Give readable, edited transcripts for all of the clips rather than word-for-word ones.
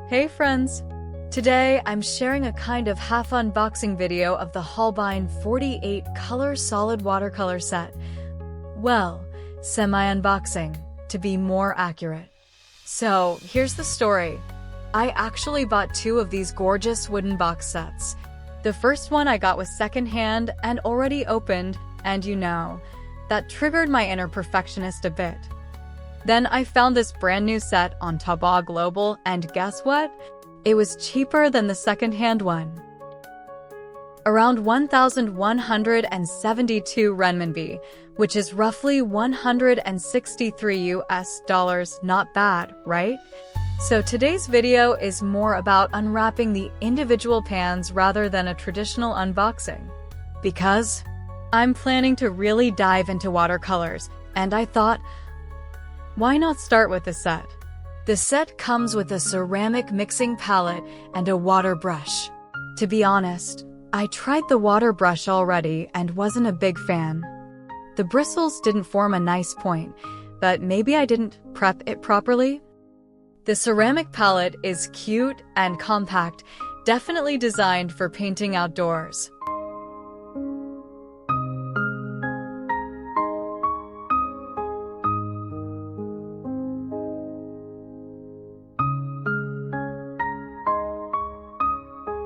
Hey friends! Today I'm sharing a kind of half unboxing video of the Holbein 48 color solid watercolor set. Well, semi-unboxing, to be more accurate. So, here's the story. I actually bought two of these gorgeous wooden box sets. The first one I got was secondhand and already opened, and that triggered my inner perfectionist a bit. Then I found this brand new set on Taobao Global, and guess what? It was cheaper than the second-hand one. Around 1,172 renminbi, which is roughly 163 US dollars. Not bad, right? So today's video is more about unwrapping the individual pans rather than a traditional unboxing. Because I'm planning to really dive into watercolors, and I thought, why not start with the set? The set comes with a ceramic mixing palette and a water brush. To be honest, I tried the water brush already and wasn't a big fan. The bristles didn't form a nice point, but maybe I didn't prep it properly? The ceramic palette is cute and compact, definitely designed for painting outdoors.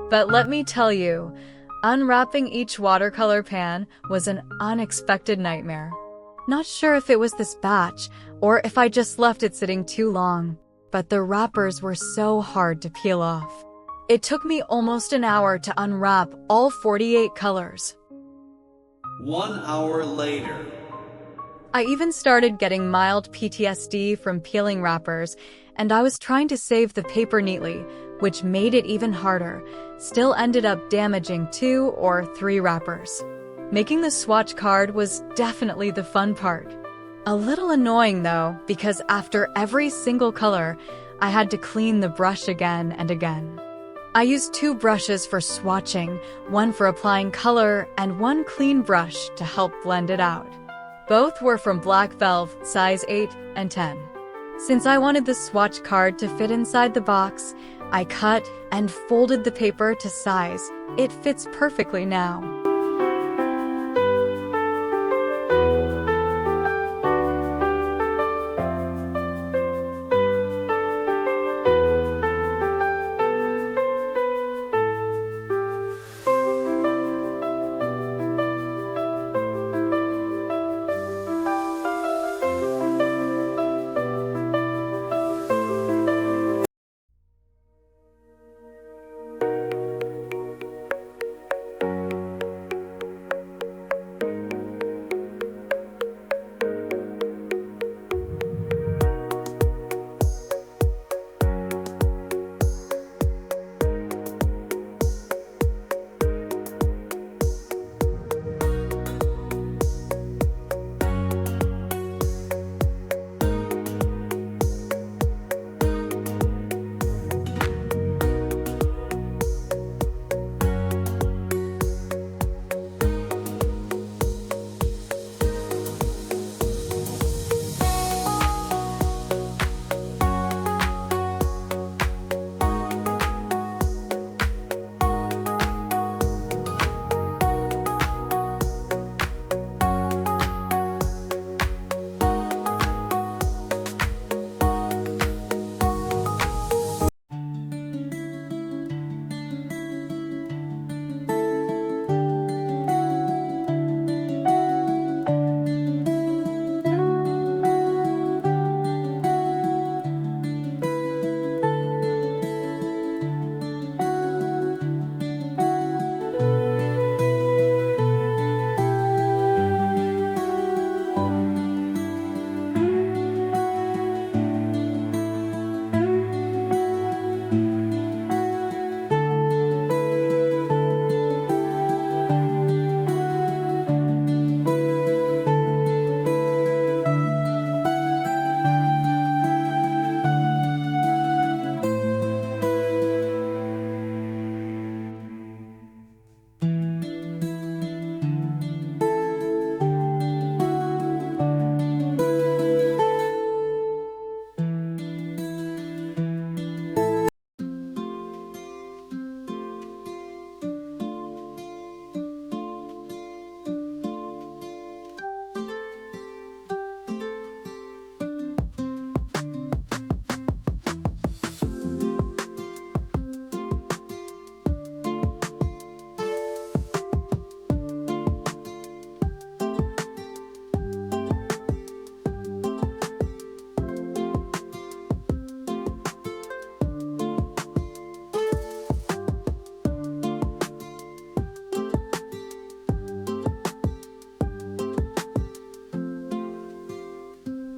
But let me tell you, unwrapping each watercolor pan was an unexpected nightmare. Not sure if it was this batch, or if I just left it sitting too long, but the wrappers were so hard to peel off. It took me almost an hour to unwrap all 48 colors. 1 hour later. I even started getting mild PTSD from peeling wrappers, and I was trying to save the paper neatly, which made it even harder. Still ended up damaging 2 or 3 wrappers. Making the swatch card was definitely the fun part. A little annoying though, because after every single color, I had to clean the brush again and again. I used 2 brushes for swatching, one for applying color and one clean brush to help blend it out. Both were from Black Velvet, size 8 and 10. Since I wanted the swatch card to fit inside the box, I cut and folded the paper to size. It fits perfectly now.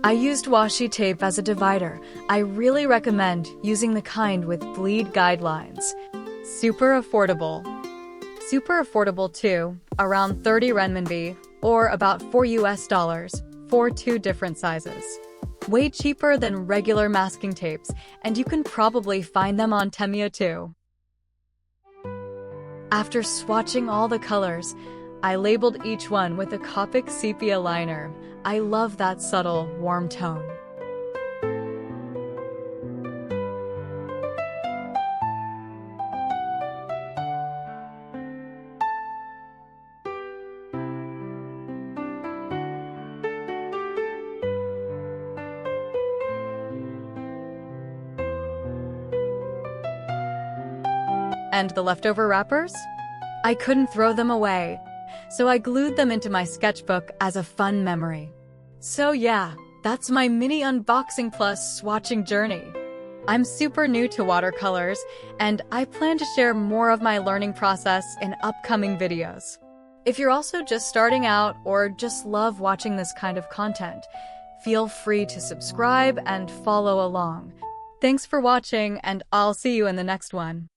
I used washi tape as a divider. I really recommend using the kind with bleed guidelines. Super affordable. Super affordable too, around 30 renminbi, or about $4 for 2 different sizes. Way cheaper than regular masking tapes, and you can probably find them on Temu too. After swatching all the colors, I labeled each one with a Copic sepia liner. I love that subtle, warm tone. And the leftover wrappers? I couldn't throw them away, so I glued them into my sketchbook as a fun memory. So yeah, that's my mini unboxing plus swatching journey. I'm super new to watercolors, and I plan to share more of my learning process in upcoming videos. If you're also just starting out or just love watching this kind of content, feel free to subscribe and follow along. Thanks for watching, and I'll see you in the next one.